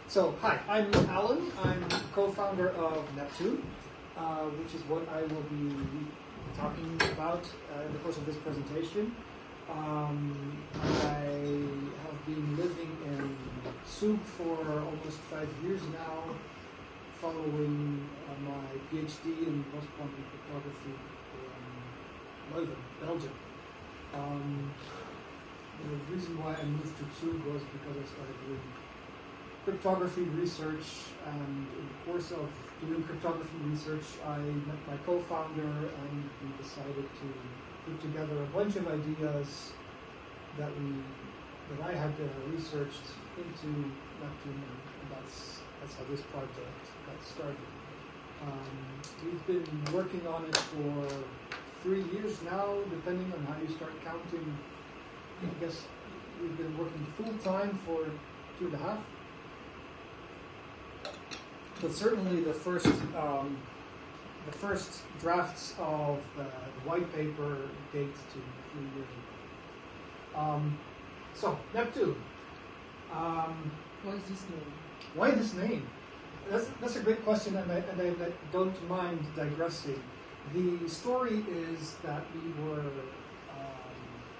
So, hi, I'm Alan. I'm co-founder of Neptune, which is what I will be talking about in the course of this presentation. I have been living in Zug for almost 5 years now, following my PhD in post-quantum cryptography in Leuven, Belgium. The reason why I moved to Zug was because I started doing cryptography research, and in the course of doing cryptography research, I met my co-founder and we decided to put together a bunch of ideas that I had researched into Neptune, and that's how this project got started. We've been working on it for 3 years now, depending on how you start counting. I guess we've been working full-time for 2.5. But certainly the first drafts of the white paper date to 3 years ago. So Neptune. Why is this name? Why this name? That's a great question, and I don't mind digressing. The story is that we were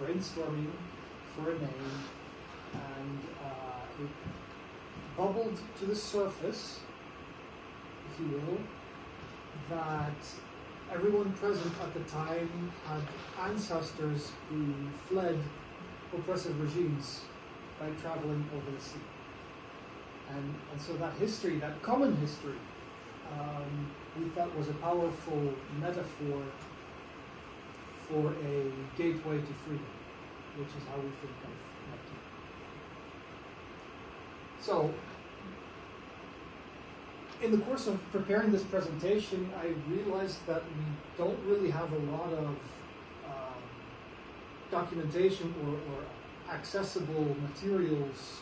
brainstorming for a name, and it bubbled to the surface, if you will, that everyone present at the time had ancestors who fled oppressive regimes by traveling over the sea. And so that history, that common history, we thought was a powerful metaphor for a gateway to freedom, which is how we think of Neptune. So, in the course of preparing this presentation, I realized that we don't really have a lot of documentation or accessible materials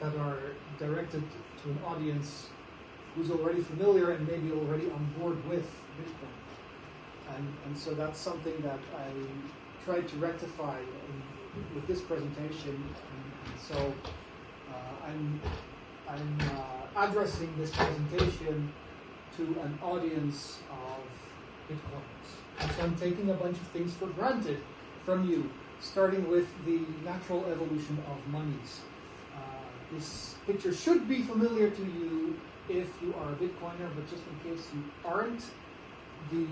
that are directed to an audience who's already familiar and maybe already on board with Bitcoin. And so that's something that I tried to rectify with this presentation. And so I'm addressing this presentation to an audience of Bitcoiners. And so I'm taking a bunch of things for granted from you, starting with the natural evolution of monies. This picture should be familiar to you if you are a Bitcoiner, but just in case you aren't, the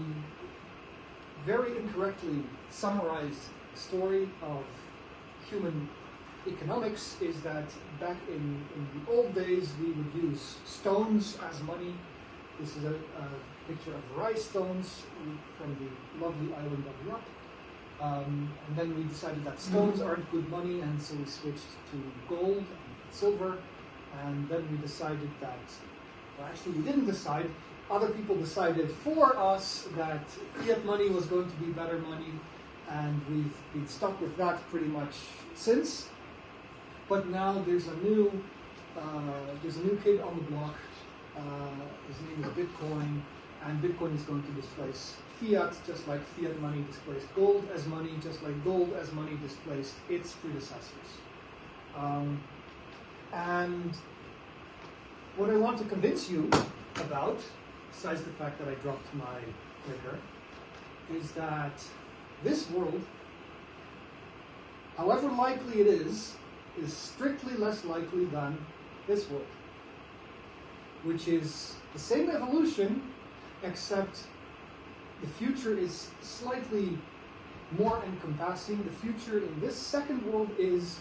very incorrectly summarized story of human economics is that back in the old days we would use stones as money. This is a picture of rice stones from the lovely island of Yap. And then we decided that stones aren't good money, and so we switched to gold and silver. And then we decided that, well, actually we didn't decide, other people decided for us that fiat money was going to be better money, and we've been stuck with that pretty much since. But now there's a new kid on the block. His name is Bitcoin, and Bitcoin is going to displace fiat, just like fiat money displaced gold as money, just like gold as money displaced its predecessors. And what I want to convince you about, besides the fact that I dropped my clicker, is that this world, however likely it is strictly less likely than this world, which is the same evolution, except the future is slightly more encompassing. The future in this second world is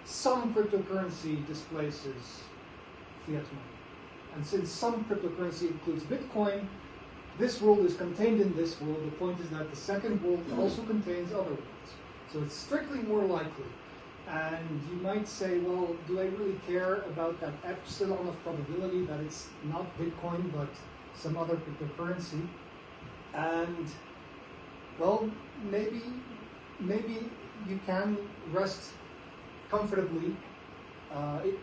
some cryptocurrency displaces fiat money. And since some cryptocurrency includes Bitcoin, this world is contained in this world. The point is that the second world also contains other worlds. So it's strictly more likely. And you might say, well, do I really care about that epsilon of probability that it's not Bitcoin but some other cryptocurrency? And, well, maybe you can rest comfortably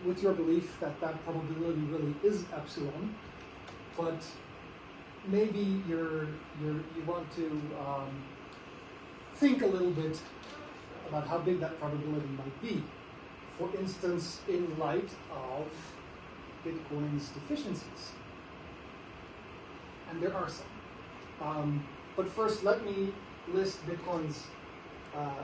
with your belief that that probability really is epsilon, but maybe you want to think a little bit about how big that probability might be for instance, in light of Bitcoin's deficiencies. And there are some. But first, let me list Bitcoin's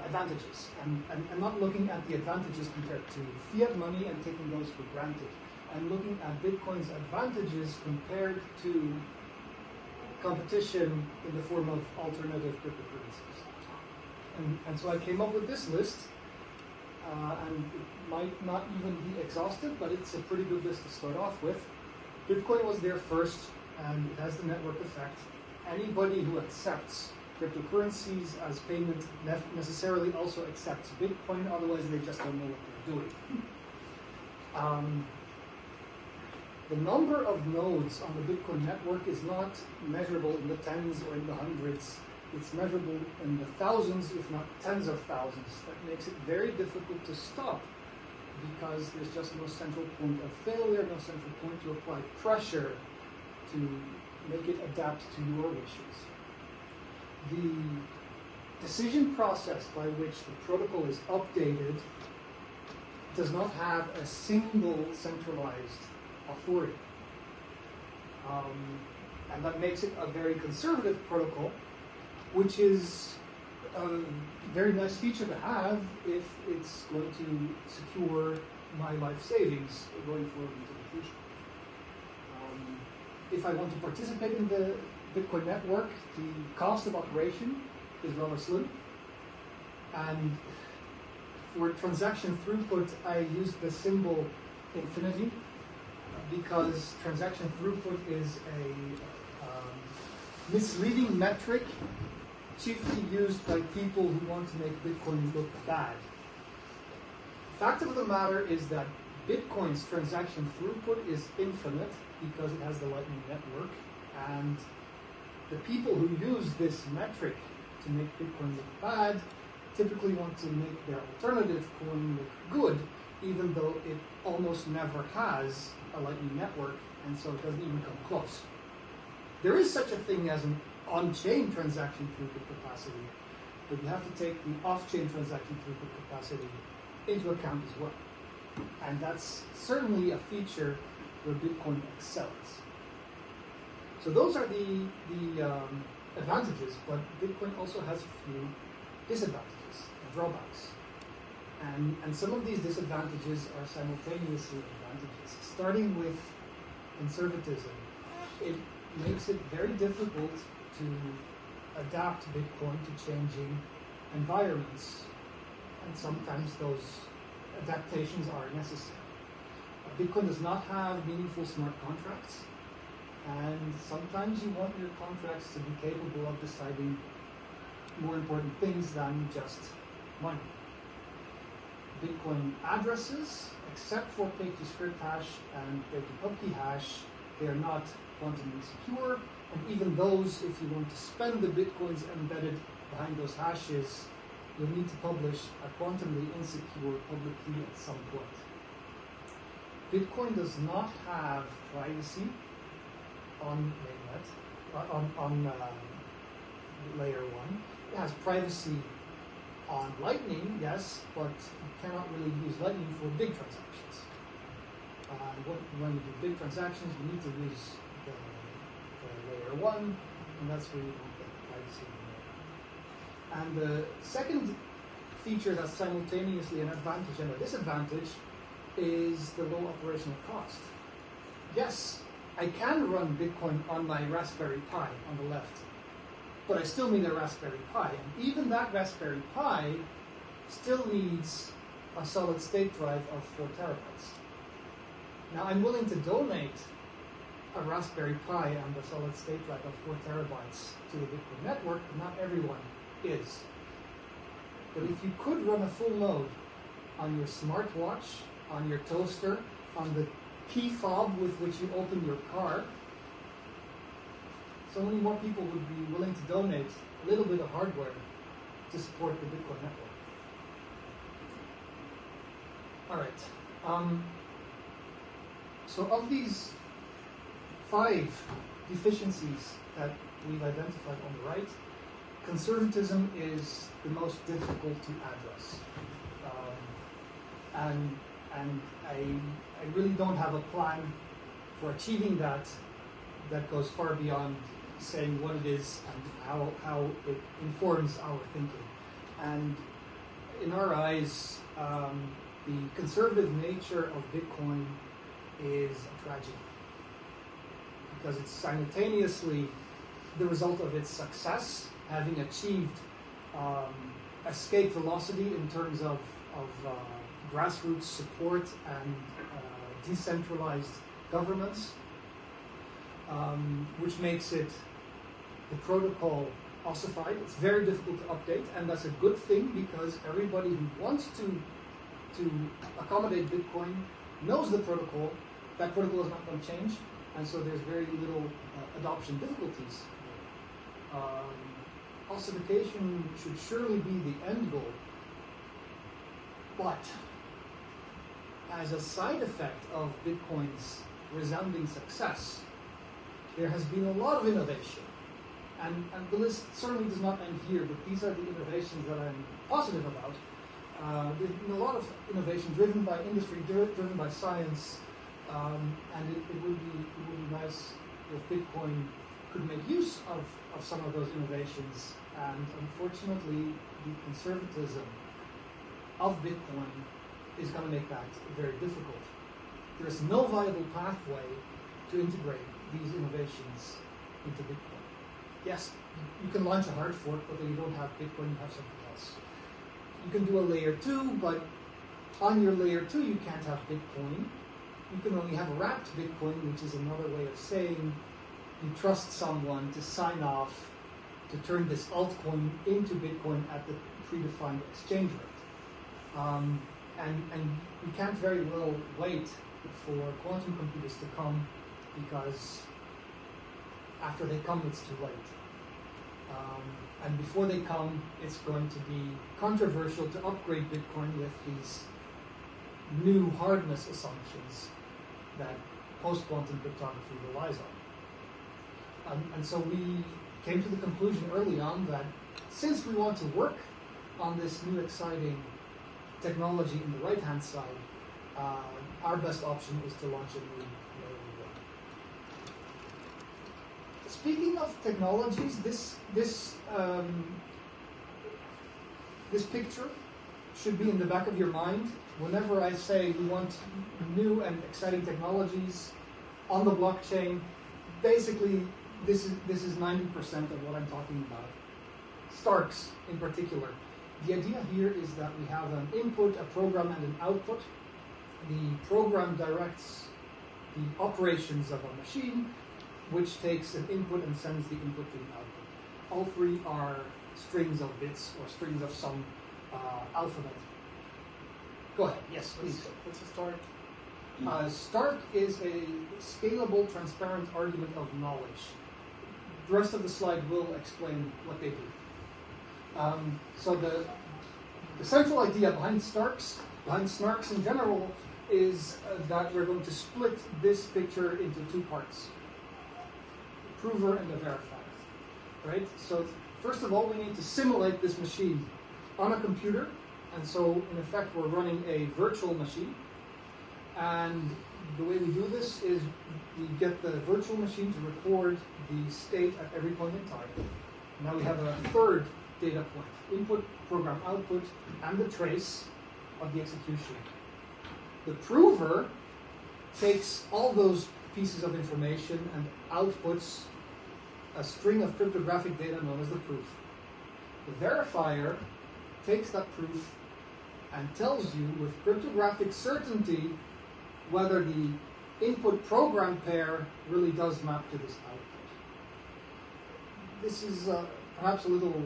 advantages. And I'm not looking at the advantages compared to fiat money and taking those for granted. I'm looking at Bitcoin's advantages compared to competition in the form of alternative cryptocurrencies. And so I came up with this list, and it might not even be exhaustive, but it's a pretty good list to start off with. Bitcoin was there first, and it has the network effect. Anybody who accepts cryptocurrencies as payment necessarily also accepts Bitcoin, otherwise they just don't know what they're doing. The number of nodes on the Bitcoin network is not measurable in the tens or in the hundreds. It's measurable in the thousands, if not tens of thousands. That makes it very difficult to stop because there's just no central point of failure, no central point to apply pressure to make it adapt to your wishes. The decision process by which the protocol is updated does not have a single centralized authority. And that makes it a very conservative protocol, which is a very nice feature to have if it's going to secure my life savings going forward into the future. If I want to participate in the Bitcoin network, the cost of operation is rather slim. And for transaction throughput, I use the symbol infinity because transaction throughput is a misleading metric chiefly used by people who want to make Bitcoin look bad. The fact of the matter is that Bitcoin's transaction throughput is infinite because it has the Lightning Network, and the people who use this metric to make Bitcoin look bad typically want to make their alternative coin look good, even though it almost never has a Lightning Network, and so it doesn't even come close. There is such a thing as an on-chain transaction throughput capacity, but you have to take the off-chain transaction throughput capacity into account as well. And that's certainly a feature where Bitcoin excels. So those are the advantages, but Bitcoin also has a few disadvantages and drawbacks. And some of these disadvantages are simultaneously advantages. Starting with conservatism, it makes it very difficult to adapt Bitcoin to changing environments, and sometimes those adaptations are necessary. Bitcoin does not have meaningful smart contracts, and sometimes you want your contracts to be capable of deciding more important things than just money. Bitcoin addresses, except for page-to-script hash and page-to-pubkey hash, they are not quantumly secure, and even those, if you want to spend the Bitcoins embedded behind those hashes, you'll need to publish a quantumly insecure public key at some point. Bitcoin does not have privacy on mainnet, on layer 1. It has privacy on Lightning, yes, but you cannot really use Lightning for big transactions. When you do big transactions, you need to use the layer 1, and that's where you don't get privacy anymore. And the second feature that's simultaneously an advantage and a disadvantage is the low operational cost. Yes, I can run Bitcoin on my Raspberry Pi on the left, but I still need a Raspberry Pi, and even that Raspberry Pi still needs a solid-state drive of 4 terabytes. Now, I'm willing to donate a Raspberry Pi and a solid-state drive of 4 terabytes to the Bitcoin network, but not everyone is. But if you could run a full node on your smartwatch, on your toaster, on the key fob with which you open your car, so many more people would be willing to donate a little bit of hardware to support the Bitcoin network. All right. So of these 5 deficiencies that we've identified on the right, conservatism is the most difficult to address. and I really don't have a plan for achieving that goes far beyond saying what it is and how it informs our thinking. And in our eyes, the conservative nature of Bitcoin is a tragedy, because it's simultaneously the result of its success, having achieved escape velocity in terms of grassroots support and decentralized governments, which makes it the protocol ossified. It's very difficult to update, and that's a good thing, because everybody who wants to accommodate Bitcoin knows the protocol. That protocol is not going to change, and so there's very little adoption difficulties. Ossification should surely be the end goal, but as a side effect of Bitcoin's resounding success, there has been a lot of innovation. And the list certainly does not end here, but these are the innovations that I'm positive about. There's been a lot of innovation driven by industry, driven by science, and it would be nice if Bitcoin could make use of some of those innovations. And unfortunately, the conservatism of Bitcoin is going to make that very difficult. There is no viable pathway to integrate these innovations into Bitcoin. Yes, you can launch a hard fork, but then you don't have Bitcoin, you have something else. You can do a layer 2, but on your layer 2 you can't have Bitcoin. You can only have a wrapped Bitcoin, which is another way of saying you trust someone to sign off to turn this altcoin into Bitcoin at the predefined exchange rate. And we can't very well wait for quantum computers to come, because after they come, it's too late. And before they come, it's going to be controversial to upgrade Bitcoin with these new hardness assumptions that post-quantum cryptography relies on. And so we came to the conclusion early on that since we want to work on this new exciting technology in the right-hand side, our best option is to launch a new layer 1. Speaking of technologies, this picture should be in the back of your mind whenever I say we want new and exciting technologies on the blockchain. Basically, this is 90% of what I'm talking about. Starks in particular. The idea here is that we have an input, a program, and an output. The program directs the operations of a machine, which takes an input and sends the input to the output. All three are strings of bits or strings of some alphabet. Go ahead. Yes, please. What's a Stark? Stark is a scalable, transparent argument of knowledge. The rest of the slide will explain what they do. So the central idea behind snarks in general, is that we're going to split this picture into two parts: the prover and the verifier. Right? So first of all, we need to simulate this machine on a computer, and so in effect we're running a virtual machine. And the way we do this is we get the virtual machine to record the state at every point in time. Now we have a third data point: input, program, output, and the trace of the execution. The prover takes all those pieces of information and outputs a string of cryptographic data known as the proof. The verifier takes that proof and tells you with cryptographic certainty whether the input program pair really does map to this output. This is perhaps a little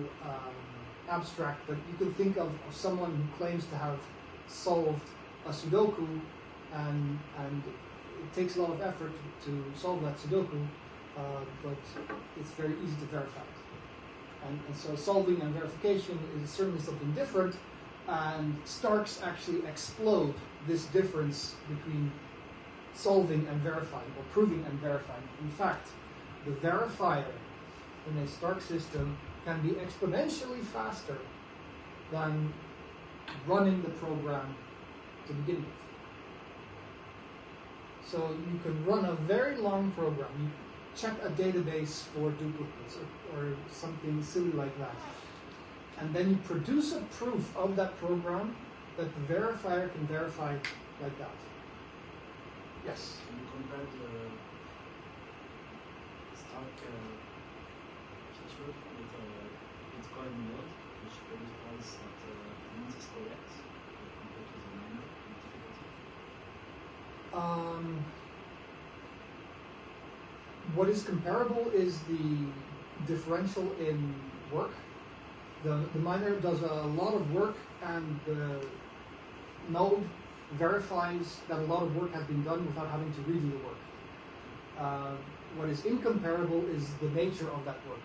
abstract, but you can think of someone who claims to have solved a Sudoku, and it takes a lot of effort to solve that Sudoku, but it's very easy to verify it. And so solving and verification is certainly something different, and Starks actually explode this difference between solving and verifying, or proving and verifying. In fact, the verifier in a Stark system can be exponentially faster than running the program to begin with. So you can run a very long program. You check a database for duplicates or something silly like that. And then you produce a proof of that program that the verifier can verify like that. Yes? Can you compare the Stark feature with Bitcoin node, which verifies that the amount is correct compared to the miner difficulty? What is comparable is the differential in work. The miner does a lot of work, and the node verifies that a lot of work has been done without having to redo the work. What is incomparable is the nature of that work.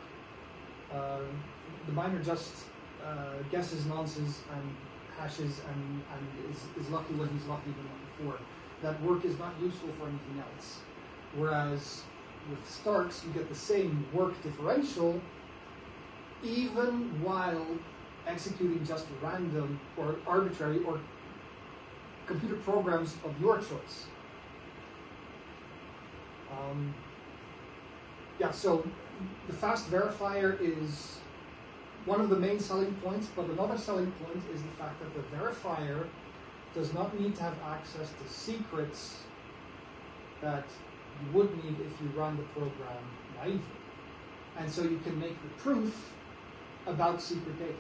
The miner just guesses nonsense and hashes and is lucky when he's lucky the night before. That work is not useful for anything else. Whereas with Starks, you get the same work differential even while executing just random or arbitrary or computer programs of your choice. So the fast verifier is one of the main selling points, but another selling point is the fact that the verifier does not need to have access to secrets that you would need if you run the program naively. And so you can make the proof about secret data.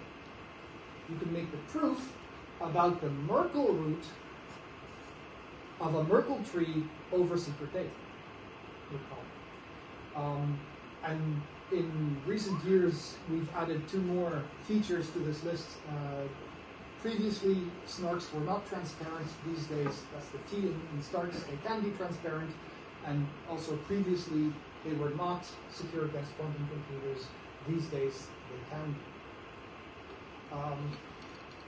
You can make the proof about the Merkle root of a Merkle tree over secret data. And in recent years, we've added 2 more features to this list. Previously, snarks were not transparent. These days, that's the T in Starks, they can be transparent. And also previously, they were not secure against quantum computers. These days, they can be.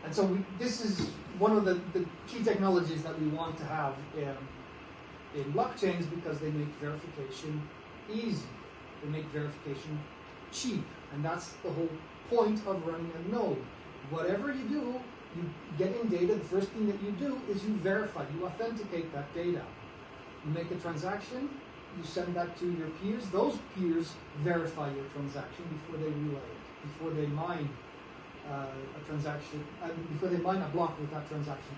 And so this is one of the key technologies that we want to have in blockchains, because they make verification easy. They make verification cheap. And that's the whole point of running a node. Whatever you do, you get in data, the first thing that you do is you verify, you authenticate that data. You make a transaction, you send that to your peers. Those peers verify your transaction before they relay it, before they mine a transaction, before they mine a block with that transaction.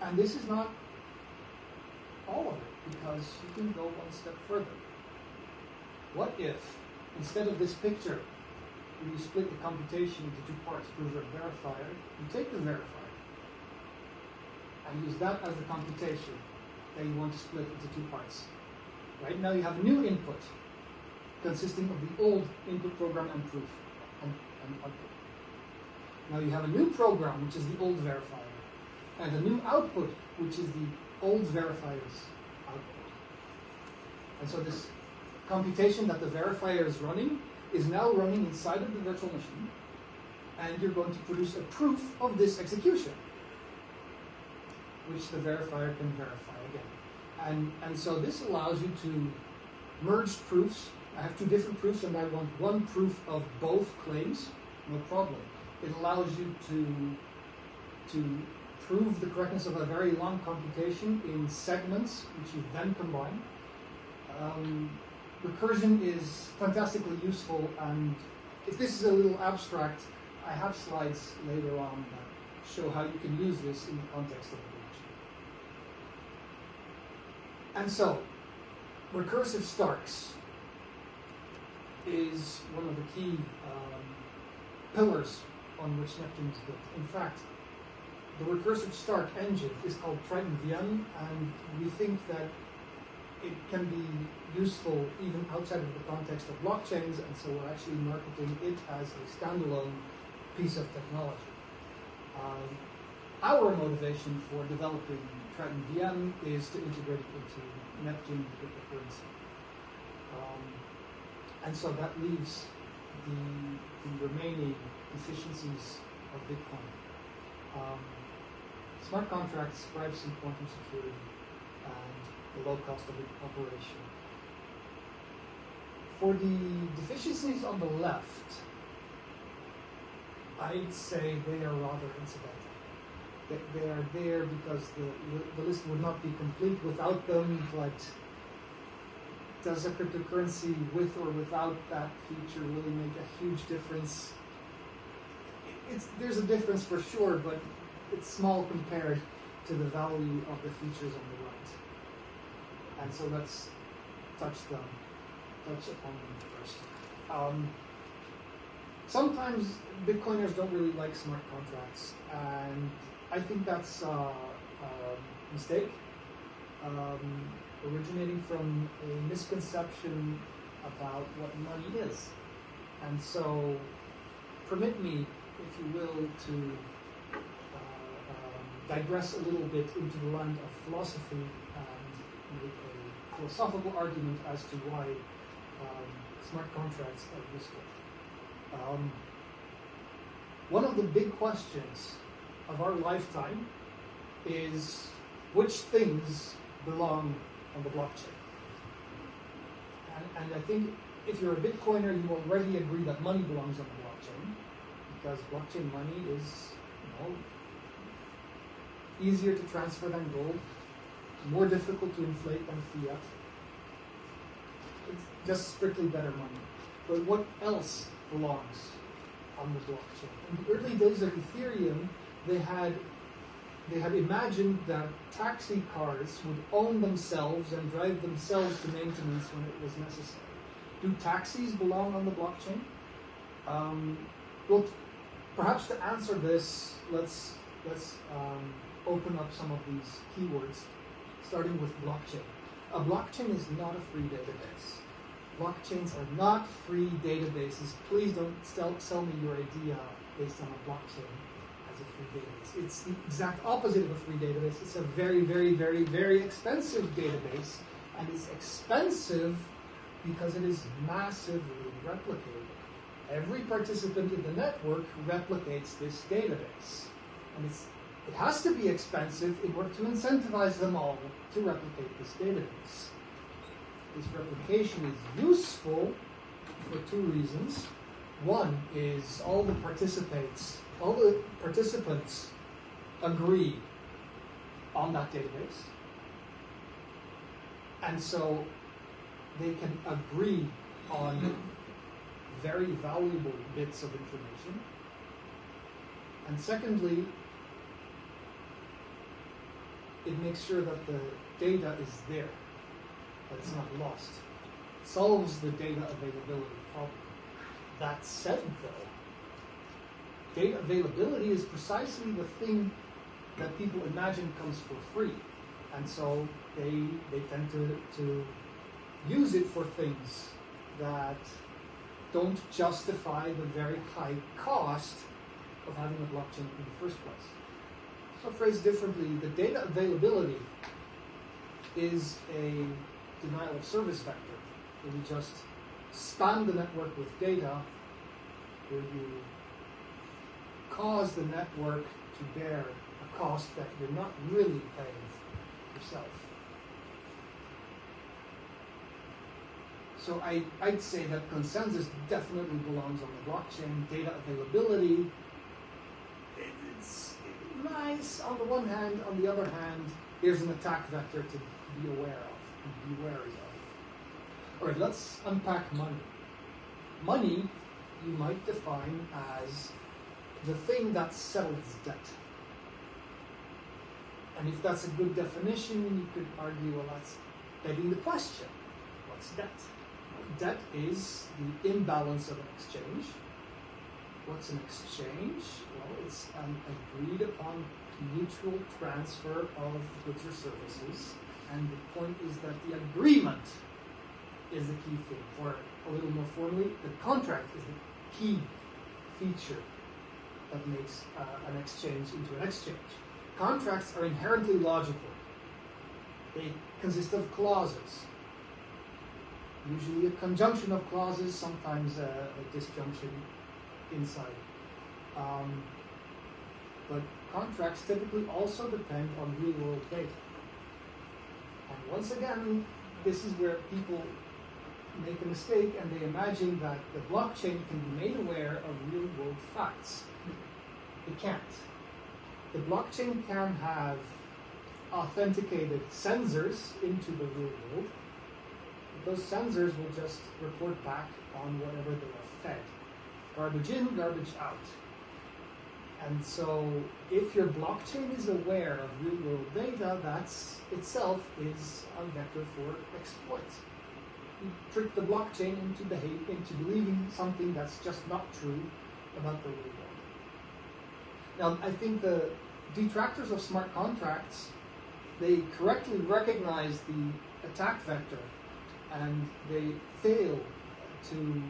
And this is not all of it, because you can go one step further. What if, instead of this picture, where you split the computation into 2 parts, prover and verifier, you take the verifier and use that as the computation that you want to split into 2 parts. Right now you have a new input consisting of the old input program and proof and output. Now you have a new program, which is the old verifier, and a new output, which is the old verifier's output. And so this computation that the verifier is running is now running inside of the virtual machine, and you're going to produce a proof of this execution, which the verifier can verify again. And so this allows you to merge proofs. I have 2 different proofs, and I want one proof of both claims, no problem. It allows you to prove the correctness of a very long computation in segments, which you then combine. Recursion is fantastically useful, and if this is a little abstract, I have slides later on that show how you can use this in the context of a blockchain. And so, recursive Starks is one of the key pillars on which Neptune is built. In fact, the recursive Stark engine is called Triton VM, and we think that it can be useful even outside of the context of blockchains, and so we're actually marketing it as a standalone piece of technology. Our motivation for developing Triton VM is to integrate it into Neptune cryptocurrency. And so that leaves the remaining deficiencies of Bitcoin. Smart contracts, privacy, quantum security, and the low cost of operation. For the deficiencies on the left, I'd say they are rather incidental. They are there because the list would not be complete without them, but does a cryptocurrency with or without that feature really make a huge difference? There's a difference for sure, but it's small compared to the value of the features on the right. And so let's touch upon them first. Sometimes Bitcoiners don't really like smart contracts, and I think that's a mistake, originating from a misconception about what money is. And so, permit me, if you will, to digress a little bit into the land of philosophy and make a philosophical argument as to why smart contracts are useful. One of the big questions of our lifetime is which things belong on the blockchain. And I think if you're a Bitcoiner, you already agree that money belongs on the blockchain, because blockchain money is, easier to transfer than gold, more difficult to inflate than fiat. It's just strictly better money. But what else belongs on the blockchain? In the early days of Ethereum, they had imagined that taxi cars would own themselves and drive themselves to maintenance when it was necessary. Do taxis belong on the blockchain? Well, perhaps to answer this, let's open up some of these keywords, starting with blockchain. A blockchain is not a free database. Blockchains are not free databases. Please don't sell me your idea based on a blockchain as a free database. It's the exact opposite of a free database. It's a very, very, very, very expensive database, and it's expensive because it is massively replicated. Every participant in the network replicates this database, and it has to be expensive in order to incentivize them all to replicate this database. This replication is useful for two reasons. One is all the participants agree on that database, and so they can agree on very valuable bits of information. And secondly, it makes sure that the data is there, that it's not lost. It solves the data availability problem. That said, though, data availability is precisely the thing that people imagine comes for free. And so they tend to use it for things that don't justify the very high cost of having a blockchain in the first place. So phrased differently, the data availability is a denial of service vector, where you just spam the network with data, where you cause the network to bear a cost that you're not really paying yourself. So I'd say that consensus definitely belongs on the blockchain. Data availability, it's nice on the one hand. On the other hand, here's an attack vector to be aware of and be wary of. All right, let's unpack money. Money you might define as the thing that settles debt. And if that's a good definition, you could argue, well, that's begging the question. What's debt? Debt is the imbalance of an exchange. What's an exchange? Well, it's an agreed upon mutual transfer of goods or services. And the point is that the agreement is the key thing. Or a little more formally, the contract is the key feature that makes an exchange into an exchange. Contracts are inherently logical. They consist of clauses. Usually a conjunction of clauses, sometimes a disjunction inside. But contracts typically also depend on real-world data. And once again, this is where people make a mistake and they imagine that the blockchain can be made aware of real-world facts. It can't. The blockchain can have authenticated sensors into the real world. Those sensors will just report back on whatever they are fed. Garbage in, garbage out. And so if your blockchain is aware of real-world data, that itself is a vector for exploit. You trick the blockchain into believing something that's just not true about the real world. Now, I think the detractors of smart contracts, they correctly recognize the attack vector, and they fail to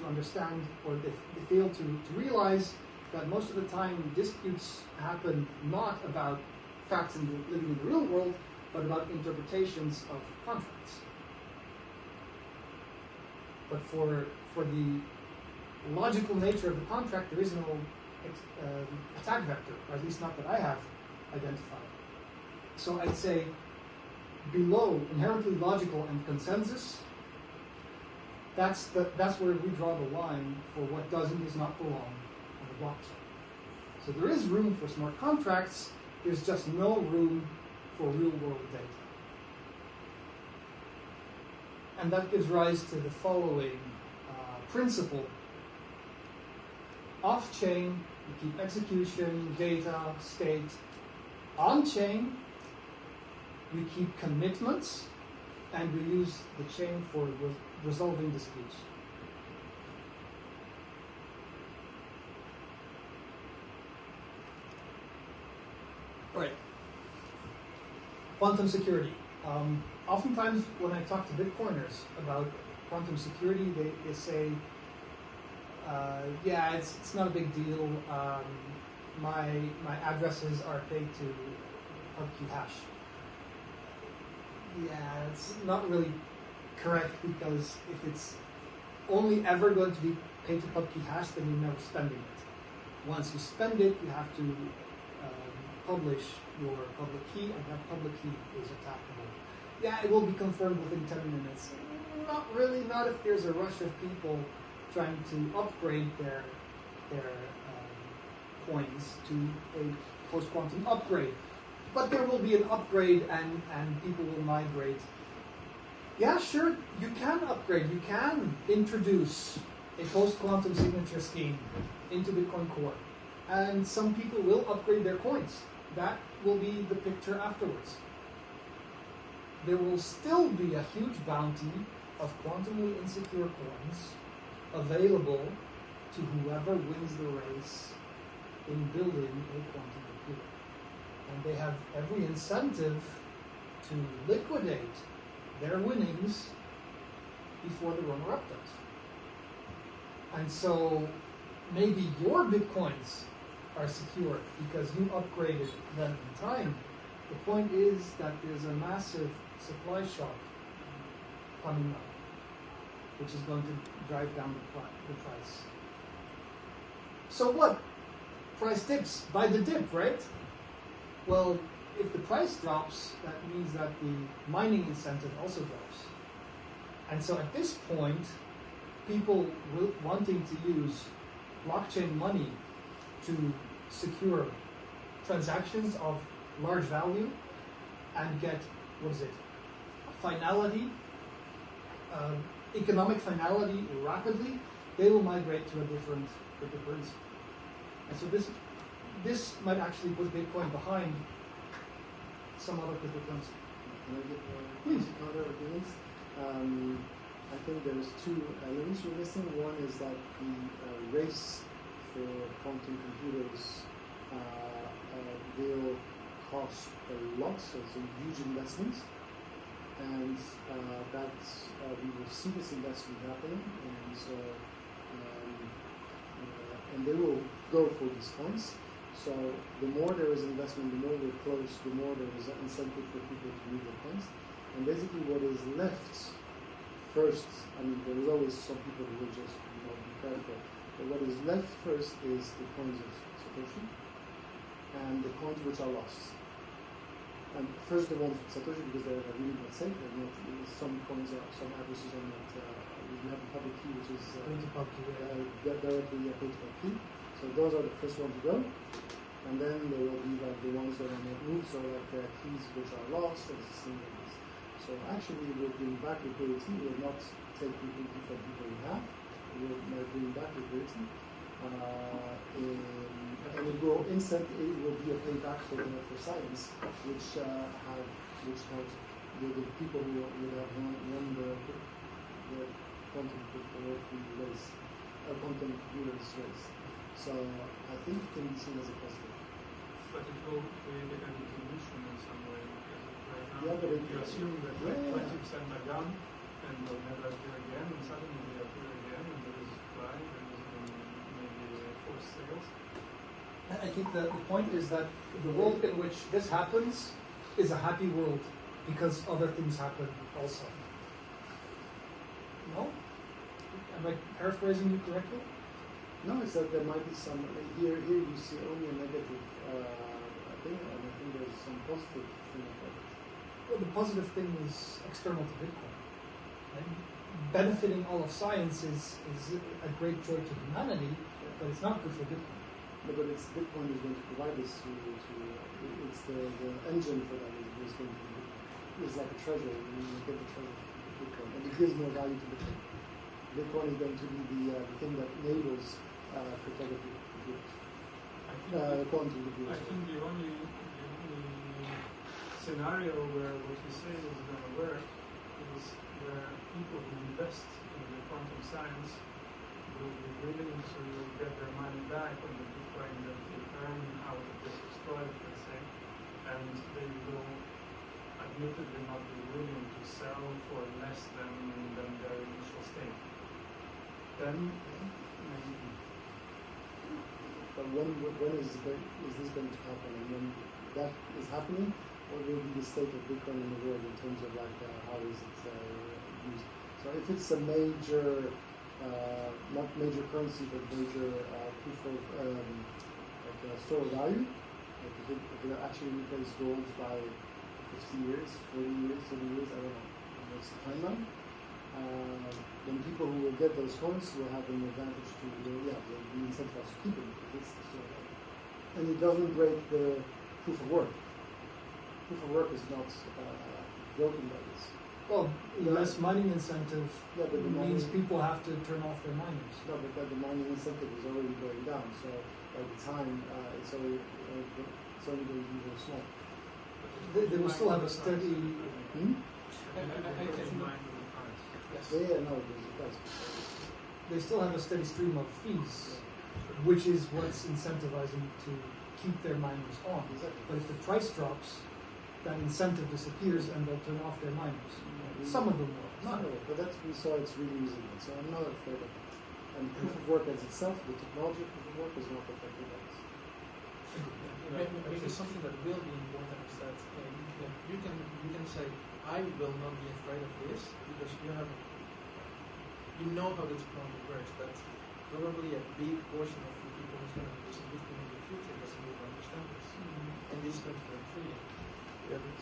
understand, or they fail to realize that most of the time disputes happen not about facts living in the real world, but about interpretations of contracts. But for the logical nature of the contract, there is no attack vector, or at least not that I have identified. So I'd say below inherently logical and consensus, that's where we draw the line for what does and does not belong on the blockchain. So there is room for smart contracts, there's just no room for real-world data. And that gives rise to the following principle. Off-chain, we keep execution, data, state. On-chain, we keep commitments, and we use the chain for resolving disputes. All right. Quantum security. Oftentimes when I talk to Bitcoiners about quantum security, they say, yeah, it's not a big deal. My addresses are paid to PubKey hash. Yeah, it's not really correct, because if it's only ever going to be paid to PubKey hash, then you're never spending it. Once you spend it, you have to publish your public key, and that public key is attackable. Yeah, it will be confirmed within 10 minutes. Not really, not if there's a rush of people trying to upgrade their coins to a post-quantum upgrade. But there will be an upgrade, and people will migrate. Yeah, sure, you can upgrade. You can introduce a post-quantum signature scheme into Bitcoin Core. And some people will upgrade their coins. That will be the picture afterwards. There will still be a huge bounty of quantumly insecure coins available to whoever wins the race in building a quantum computer. And they have every incentive to liquidate their winnings before the runner-up does. And so maybe your Bitcoins are secure because you upgraded them in time. The point is that there's a massive supply shock coming up, which is going to drive down the price. So what? Price dips. Buy the dip, right? Well, if the price drops, that means that the mining incentive also drops. And so at this point, people wanting to use blockchain money to secure transactions of large value and get, finality, economic finality rapidly, they will migrate to a different cryptocurrency. And so this might actually put Bitcoin behind some other cryptocurrency. Can I give Please. other arguments? I think there's two elements you're missing. One is that the race for quantum computers will cost a lot, so it's a huge investment, and that we will see this investment happening, and so and they will go for these coins. So the more there is investment, the more we're close, the more there is an incentive for people to move their coins. And basically what is left first, I mean, there is always some people who will just be careful, but what is left first is the coins of Satoshi and the coins which are lost. And first the ones with Satoshi because they're really not safe. They're not, some coins are, some addresses are not, you have the public key which is directly paid by key. So those are the first ones to go. And then there will be like the ones that are not moved, so like keys which are lost and things like this. So actually we'll bring back liquidity, we will not take liquidity from people we have, we will bring back liquidity. And it will be a payback for science, which helps the people who would have won the quantum race, quantum computers race. So I think it can be seen as a positive. But it will create a kind of dilution in some way. Right now, Yeah, but you assume that 20% are gone and will never appear again, and suddenly they appear again, and there is a supply, there is maybe forced sales. I think that the point is that the world in which this happens is a happy world because other things happen also. No? Am I paraphrasing you correctly? No, it's that there might be some, here you see only a negative thing, and I think there's some positive thing about it. Well, the positive thing is external to Bitcoin. Right? Benefiting all of science is a great joy to humanity, but it's not good for Bitcoin. No, but it's Bitcoin is going to provide this it's the engine for that is going to be Bitcoin. It's like a treasure, you get the treasure of Bitcoin, and it gives more value to Bitcoin. Bitcoin is going to be the thing that enables cryptography computers, quantum computers. I think the only scenario where what we say is going to work is where people who invest in the quantum science will be willing to get their money back on the Bitcoin that they earn out of this exploit, let's say, and they will admittedly not be willing to sell for less than their initial stake. Then maybe. But when is this going to happen? And when that is happening, what will be the state of Bitcoin in the world in terms of like how is it used? So if it's a major, not major currency, but major proof of store of value, like if it actually replaces gold by 50 years, 40 years, 30 years, I don't know what's the timeline. Then people who will get those coins will have an advantage to, they'll be incentivized to keep them. And it doesn't break the proof of work. Proof of work is not broken by this. Well, less mining incentive means mining, people have to turn off their miners. No, but the mining incentive is already going down. So by the time it's only going to be very small. They will still have a steady. They still have a steady stream of fees, which is what's incentivizing to keep their miners on. Exactly. But if the price drops, that incentive disappears and they'll turn off their miners. Some of them will. Not all, but that's we saw it's really resilient. So I'm not afraid of it. And proof of work as itself, the technology of proof of work is not affected by this. Maybe something that will be important is that you can say, I will not be afraid of this because you know how the technology works, but probably a big portion of the people who's going to be using Bitcoin in the future doesn't really understand this. And this is going to be freedom. Yeah, but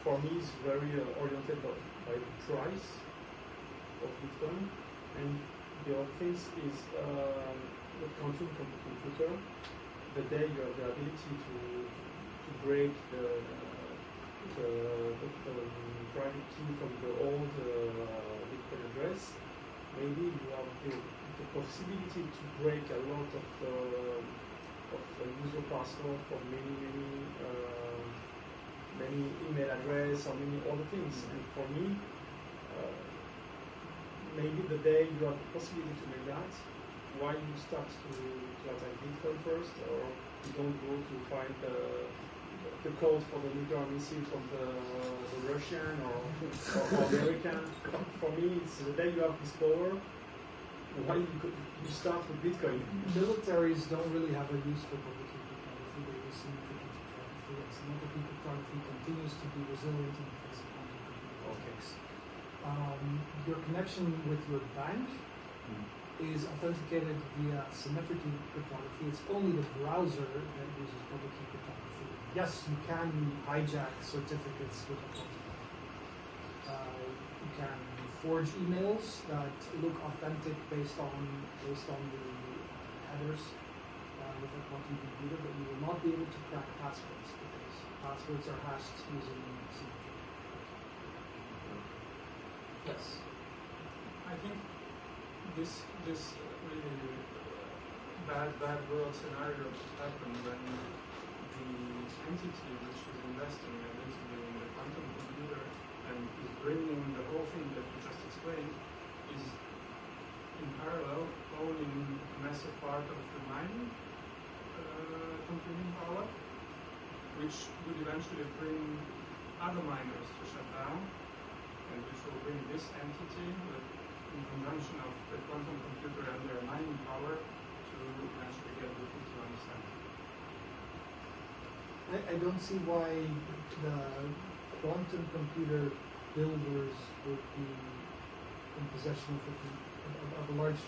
for me it's very oriented by the price of Bitcoin, and the other things is the quantum computer. The day you have the ability to break the private key from the old Bitcoin address, maybe you have the possibility to break a lot of user password for many email address or many other things. And for me, maybe the day you have the possibility to make that, why you start to attack Bitcoin first, or you don't go to find the code for the nuclear missile from the Russian or American. For me, it's the day you have this power, why you start with Bitcoin. Militaries don't really have a use for public key cryptography. They use symmetric cryptography, and symmetric cryptography continues to be resilient in the face of quantum computing. Okay. Your connection with your bank is authenticated via symmetric key cryptography. It's only the browser that uses public key cryptography. yes, you can hijack certificates with a quantum key. You can forge emails that look authentic based on the headers with a quantum computer, but you will not be able to crack passwords because passwords are hashed using signature. Yes. I think this really bad world scenario could happen when the entity which is investing a little bit in the quantum computer and is bringing the whole thing that you just explained is in parallel owning a massive part of the mining computing power, which would eventually bring other miners to shut down, and which will bring this entity in conjunction of the quantum computer and their mining power to eventually get the 51%. I don't see why the quantum computer builders would be in possession of a large